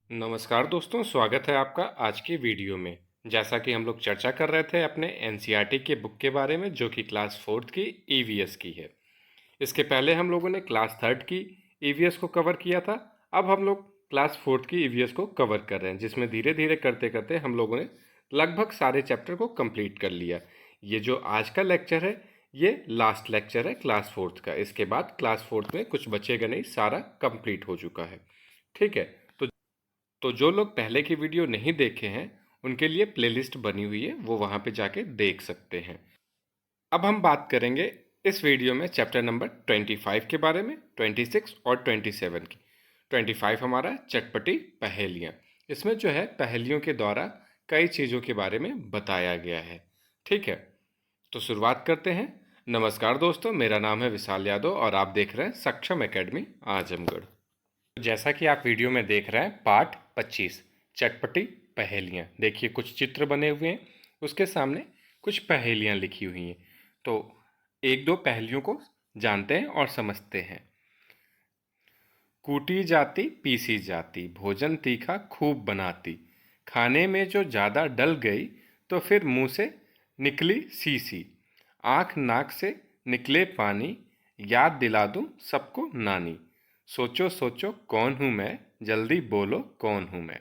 नमस्कार दोस्तों, स्वागत है आपका आज की वीडियो में। जैसा कि हम लोग चर्चा कर रहे थे अपने एनसीईआरटी के बुक के बारे में, जो कि क्लास फोर्थ की ईवीएस की है। इसके पहले हम लोगों ने क्लास थर्ड की ईवीएस को कवर किया था। अब हम लोग क्लास फोर्थ की ईवीएस को कवर कर रहे हैं, जिसमें धीरे धीरे करते करते हम लोगों ने लगभग सारे चैप्टर को कंप्लीट कर लिया। ये जो आज का लेक्चर है, ये लास्ट लेक्चर है क्लास फोर्थ का। इसके बाद क्लास फोर्थ में कुछ बचेगा नहीं, सारा कंप्लीट हो चुका है। ठीक है। तो जो लोग पहले की वीडियो नहीं देखे हैं, उनके लिए प्लेलिस्ट बनी हुई है, वो वहाँ पे जाके देख सकते हैं। अब हम बात करेंगे इस वीडियो में चैप्टर नंबर 25 के बारे में, 26 और 27 की। 25 हमारा चटपटी पहेलियाँ। इसमें जो है पहेलियों के द्वारा कई चीज़ों के बारे में बताया गया है। ठीक है, तो शुरुआत करते हैं। नमस्कार दोस्तों, मेरा नाम है विशाल यादव और आप देख रहे हैं सक्षम एकेडमी आजमगढ़। जैसा कि आप वीडियो में देख रहे हैं, पाठ 25 चटपटी पहेलियाँ। देखिए, कुछ चित्र बने हुए हैं, उसके सामने कुछ पहेलियाँ लिखी हुई हैं। तो एक दो पहेलियों को जानते हैं और समझते हैं। कूटी जाती पीसी जाती, भोजन तीखा खूब बनाती, खाने में जो ज़्यादा डल गई तो फिर मुंह से निकली सीसी, आँख नाक से निकले पानी, याद दिला दूं सबको नानी, सोचो सोचो कौन हूँ मैं, जल्दी बोलो कौन हूँ मैं।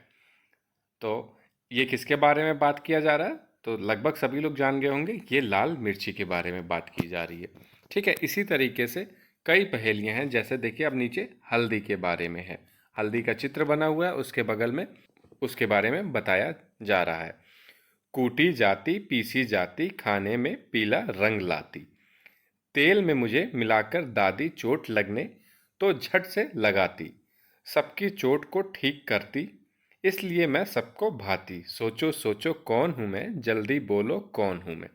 तो ये किसके बारे में बात किया जा रहा है? तो लगभग सभी लोग जान गए होंगे, ये लाल मिर्ची के बारे में बात की जा रही है। ठीक है, इसी तरीके से कई पहेलियां हैं। जैसे देखिए, अब नीचे हल्दी के बारे में है। हल्दी का चित्र बना हुआ है, उसके बगल में उसके बारे में बताया जा रहा है। कूटी जाती पीसी जाती, खाने में पीला रंग लाती, तेल में मुझे मिलाकर दादी चोट लगने तो झट से लगाती, सबकी चोट को ठीक करती, इसलिए मैं सबको भाती, सोचो सोचो कौन हूँ मैं, जल्दी बोलो कौन हूँ मैं।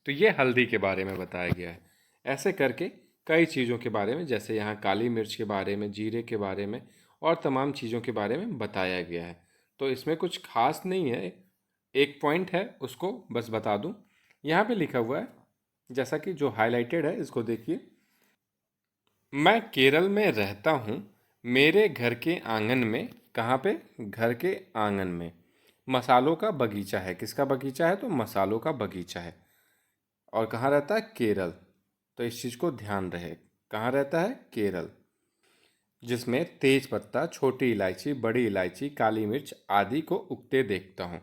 तो ये हल्दी के बारे में बताया गया है। ऐसे करके कई चीज़ों के बारे में, जैसे यहाँ काली मिर्च के बारे में, जीरे के बारे में और तमाम चीज़ों के बारे में बताया गया है। तो इसमें कुछ खास नहीं है, एक पॉइंट है, उसको बस बता दूं। यहाँ पे लिखा हुआ है, जैसा कि जो हाईलाइटेड है, इसको देखिए। मैं केरल में रहता हूँ, मेरे घर के आंगन में, कहाँ पे? घर के आंगन में मसालों का बगीचा है। किसका बगीचा है? तो मसालों का बगीचा है। और कहाँ रहता है? केरल। तो इस चीज़ को ध्यान रहे, कहाँ रहता है? केरल। जिसमें तेज पत्ता, छोटी इलायची, बड़ी इलायची, काली मिर्च आदि को उगते देखता हूँ।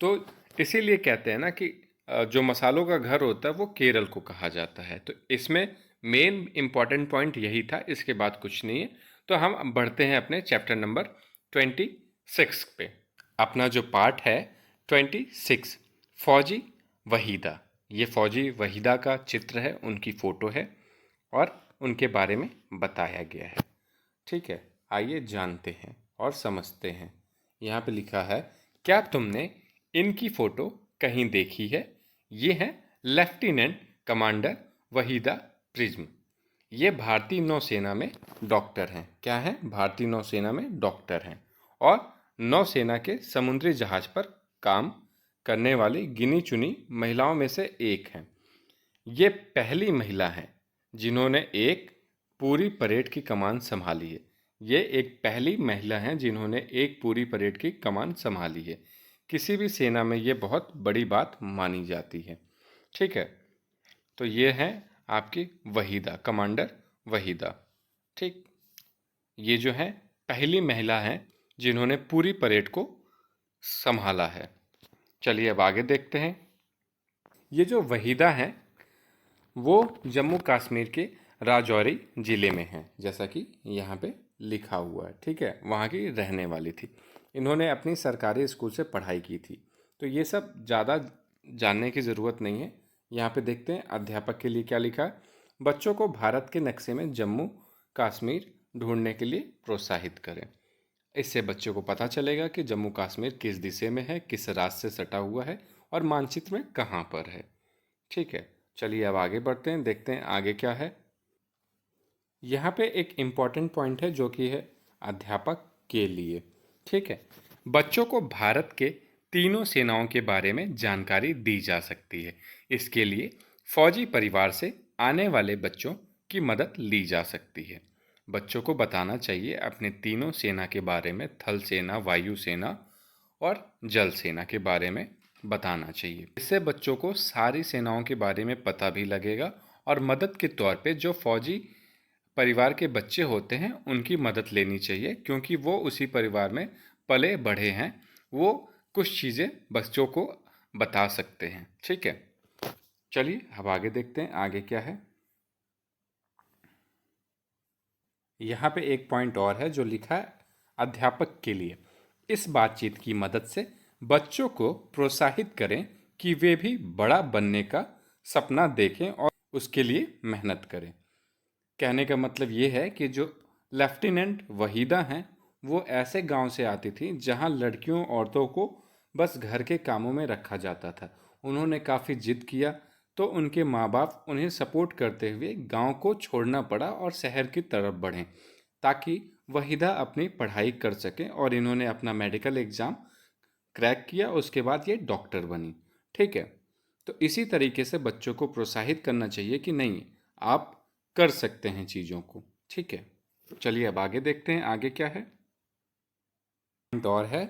तो इसीलिए कहते हैं ना कि जो मसालों का घर होता है वो केरल को कहा जाता है। तो इसमें मेन इम्पॉर्टेंट पॉइंट यही था, इसके बाद कुछ नहीं है। तो हम बढ़ते हैं अपने चैप्टर नंबर 26 पे। अपना जो पार्ट है 26, फौजी वहीदा। ये फौजी वहीदा का चित्र है, उनकी फ़ोटो है और उनके बारे में बताया गया है। ठीक है, आइए जानते हैं और समझते हैं। यहाँ पे लिखा है, क्या तुमने इनकी फ़ोटो कहीं देखी है? ये हैं लेफ्टिनेंट कमांडर वहीदा प्रिज्म। ये भारतीय नौसेना में डॉक्टर हैं। क्या हैं? भारतीय नौसेना में डॉक्टर हैं और नौसेना के समुद्री जहाज पर काम करने वाली गिनी चुनी महिलाओं में से एक हैं। ये पहली महिला हैं जिन्होंने एक पूरी परेड की कमान संभाली है। ये एक पहली महिला हैं जिन्होंने एक पूरी परेड की कमान संभाली है। किसी भी सेना में ये बहुत बड़ी बात मानी जाती है। ठीक है, तो ये हैं आपकी वहीदा, कमांडर वहीदा। ठीक, ये जो है पहली महिला हैं जिन्होंने पूरी परेड को संभाला है। चलिए अब आगे देखते हैं। ये जो वहीदा हैं, वो जम्मू कश्मीर के राजौरी ज़िले में हैं, जैसा कि यहाँ पे लिखा हुआ है। ठीक है, वहाँ की रहने वाली थी। इन्होंने अपनी सरकारी स्कूल से पढ़ाई की थी। तो ये सब ज़्यादा जानने की ज़रूरत नहीं है। यहाँ पे देखते हैं अध्यापक के लिए क्या लिखा है। बच्चों को भारत के नक्शे में जम्मू कश्मीर ढूंढने के लिए प्रोत्साहित करें। इससे बच्चों को पता चलेगा कि जम्मू कश्मीर किस दिशा में है, किस राज्य से सटा हुआ है और मानचित्र में कहाँ पर है। ठीक है, चलिए अब आगे बढ़ते हैं, देखते हैं आगे क्या है। यहाँ पे एक इम्पॉर्टेंट पॉइंट है जो कि है अध्यापक के लिए। ठीक है, बच्चों को भारत के तीनों सेनाओं के बारे में जानकारी दी जा सकती है। इसके लिए फौजी परिवार से आने वाले बच्चों की मदद ली जा सकती है। बच्चों को बताना चाहिए अपने तीनों सेना के बारे में, थल सेना, वायु सेना और जल सेना के बारे में बताना चाहिए। इससे बच्चों को सारी सेनाओं के बारे में पता भी लगेगा और मदद के तौर पे जो फौजी परिवार के बच्चे होते हैं उनकी मदद लेनी चाहिए, क्योंकि वो उसी परिवार में पले बढ़े हैं। वो कुछ चीज़ें बच्चों को बता सकते हैं। ठीक है, चलिए अब आगे देखते हैं आगे क्या है। यहाँ पे एक पॉइंट और है जो लिखा है अध्यापक के लिए। इस बातचीत की मदद से बच्चों को प्रोत्साहित करें कि वे भी बड़ा बनने का सपना देखें और उसके लिए मेहनत करें। कहने का मतलब ये है कि जो लेफ्टिनेंट वहीदा हैं वो ऐसे गांव से आती थी जहां लड़कियों औरतों को बस घर के कामों में रखा जाता था। उन्होंने काफ़ी जिद किया तो उनके माँ बाप उन्हें सपोर्ट करते हुए गांव को छोड़ना पड़ा और शहर की तरफ बढ़ें ताकि वहीदा अपनी पढ़ाई कर सकें। और इन्होंने अपना मेडिकल एग्ज़ाम क्रैक किया, उसके बाद ये डॉक्टर बनी। ठीक है, तो इसी तरीके से बच्चों को प्रोत्साहित करना चाहिए कि नहीं, आप कर सकते हैं चीज़ों को। ठीक है, चलिए अब आगे देखते हैं आगे क्या है। और है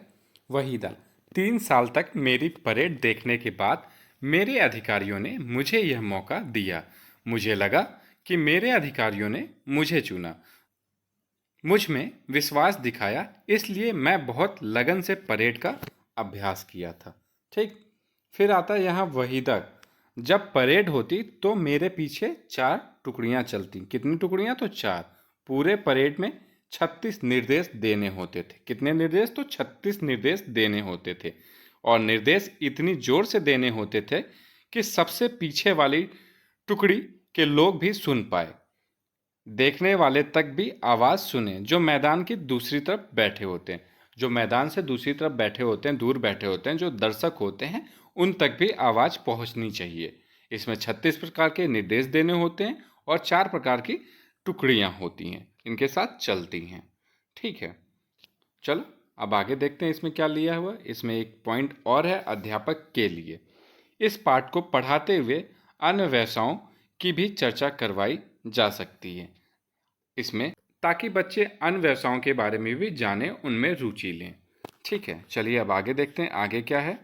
वहीदा। 3 साल तक मेरी परेड देखने के बाद मेरे अधिकारियों ने मुझे यह मौका दिया। मुझे लगा कि मेरे अधिकारियों ने मुझे चुना, मुझ में विश्वास दिखाया, इसलिए मैं बहुत लगन से परेड का अभ्यास किया था। ठीक, फिर आता यहाँ वहीदा। जब परेड होती तो मेरे पीछे 4 टुकड़ियाँ चलती। कितनी टुकड़ियाँ? तो 4। पूरे परेड में 36 निर्देश देने होते थे। कितने निर्देश? तो 36 निर्देश देने होते थे। और निर्देश इतनी जोर से देने होते थे कि सबसे पीछे वाली टुकड़ी के लोग भी सुन पाए, देखने वाले तक भी आवाज़ सुने जो मैदान की दूसरी तरफ बैठे होते हैं। जो मैदान से दूसरी तरफ बैठे होते हैं, दूर बैठे होते हैं, जो दर्शक होते हैं, उन तक भी आवाज़ पहुंचनी चाहिए। इसमें 36 प्रकार के निर्देश देने होते हैं और 4 प्रकार की टुकड़ियां होती हैं, इनके साथ चलती हैं। ठीक है, चलो अब आगे देखते हैं इसमें क्या लिया हुआ। इसमें एक पॉइंट और है अध्यापक के लिए। इस पाठ को पढ़ाते हुए अन्य व्यवसायों की भी चर्चा करवाई जा सकती है इसमें, ताकि बच्चे अन्य व्यवसायों के बारे में भी जानें, उनमें रुचि लें। ठीक है, चलिए अब आगे देखते हैं आगे क्या है।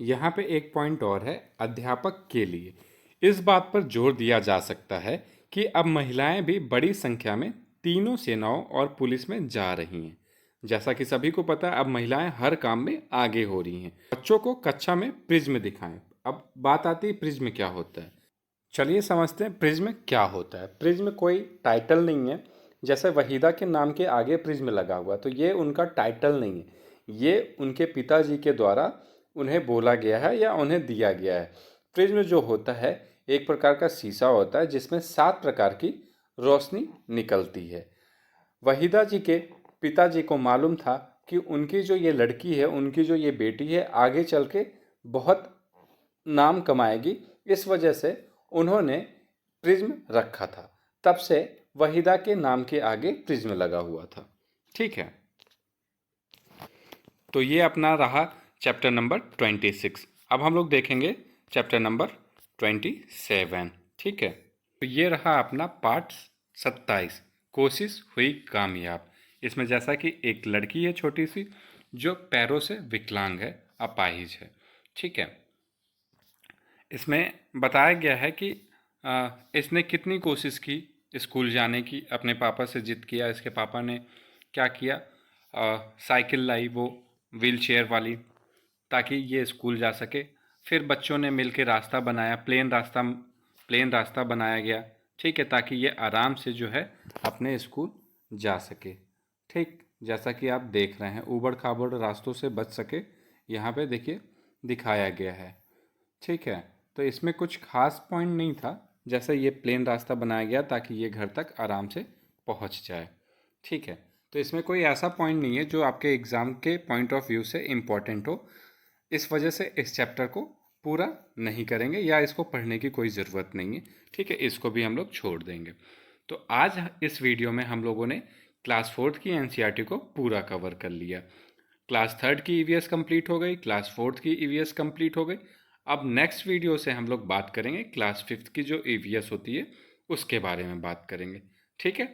यहाँ पे एक पॉइंट और है अध्यापक के लिए। इस बात पर जोर दिया जा सकता है कि अब महिलाएं भी बड़ी संख्या में तीनों सेनाओं और पुलिस में जा रही हैं। जैसा कि सभी को पता है, अब महिलाएं हर काम में आगे हो रही हैं। बच्चों को कक्षा में प्रिज्म दिखाएं। अब बात आती है प्रिज्म क्या होता है। चलिए समझते हैं प्रिज्म क्या होता है। प्रिज्म कोई टाइटल नहीं है। जैसे वहीदा के नाम के आगे प्रिज्म लगा हुआ, तो ये उनका टाइटल नहीं है, ये उनके पिताजी के द्वारा उन्हें बोला गया है या उन्हें दिया गया है। प्रिज्म जो होता है एक प्रकार का शीशा होता है जिसमें 7 प्रकार की रोशनी निकलती है। वहीदा जी के पिताजी को मालूम था कि उनकी जो ये लड़की है, उनकी जो ये बेटी है, आगे चल के बहुत नाम कमाएगी। इस वजह से उन्होंने प्रिज्म रखा था। तब से वहीदा के नाम के आगे प्रिज्म लगा हुआ था। ठीक है, तो ये अपना रहा चैप्टर नंबर 26। अब हम लोग देखेंगे चैप्टर नंबर 27। ठीक है, तो ये रहा अपना पार्ट 27, कोशिश हुई कामयाब। इसमें जैसा कि एक लड़की है छोटी सी जो पैरों से विकलांग है, अपाहिज है। ठीक है, इसमें बताया गया है कि इसने कितनी कोशिश की स्कूल जाने की, अपने पापा से जिद किया। इसके पापा ने क्या किया, साइकिल लाई, वो व्हील चेयर वाली, ताकि ये स्कूल जा सके। फिर बच्चों ने मिल के रास्ता बनाया, प्लेन रास्ता बनाया गया। ठीक है, ताकि ये आराम से जो है अपने स्कूल जा सके। ठीक, जैसा कि आप देख रहे हैं ऊबड़ खाबड़ रास्तों से बच सके, यहाँ पे देखिए दिखाया गया है। ठीक है, तो इसमें कुछ खास पॉइंट नहीं था। जैसे ये प्लेन रास्ता बनाया गया ताकि ये घर तक आराम से पहुंच जाए। ठीक है, तो इसमें कोई ऐसा पॉइंट नहीं है जो आपके एग्ज़ाम के पॉइंट ऑफ व्यू से इम्पोर्टेंट हो। इस वजह से इस चैप्टर को पूरा नहीं करेंगे या इसको पढ़ने की कोई ज़रूरत नहीं है। ठीक है, इसको भी हम लोग छोड़ देंगे। तो आज इस वीडियो में हम लोगों ने क्लास 4th की एनसीईआरटी को पूरा कवर कर लिया। क्लास 3rd की ईवीएस कंप्लीट हो गई, क्लास 4th की ईवीएस कंप्लीट हो गई। अब नेक्स्ट वीडियो से हम लोग बात करेंगे क्लास 5th की जो ईवीएस होती है उसके बारे में बात करेंगे। ठीक है,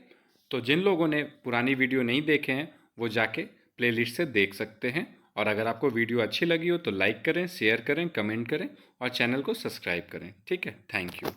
तो जिन लोगों ने पुरानी वीडियो नहीं देखे हैं वो जाके प्लेलिस्ट से देख सकते हैं। और अगर आपको वीडियो अच्छी लगी हो तो लाइक करें, शेयर करें, कमेंट करें और चैनल को सब्सक्राइब करें। ठीक है, थैंक यू।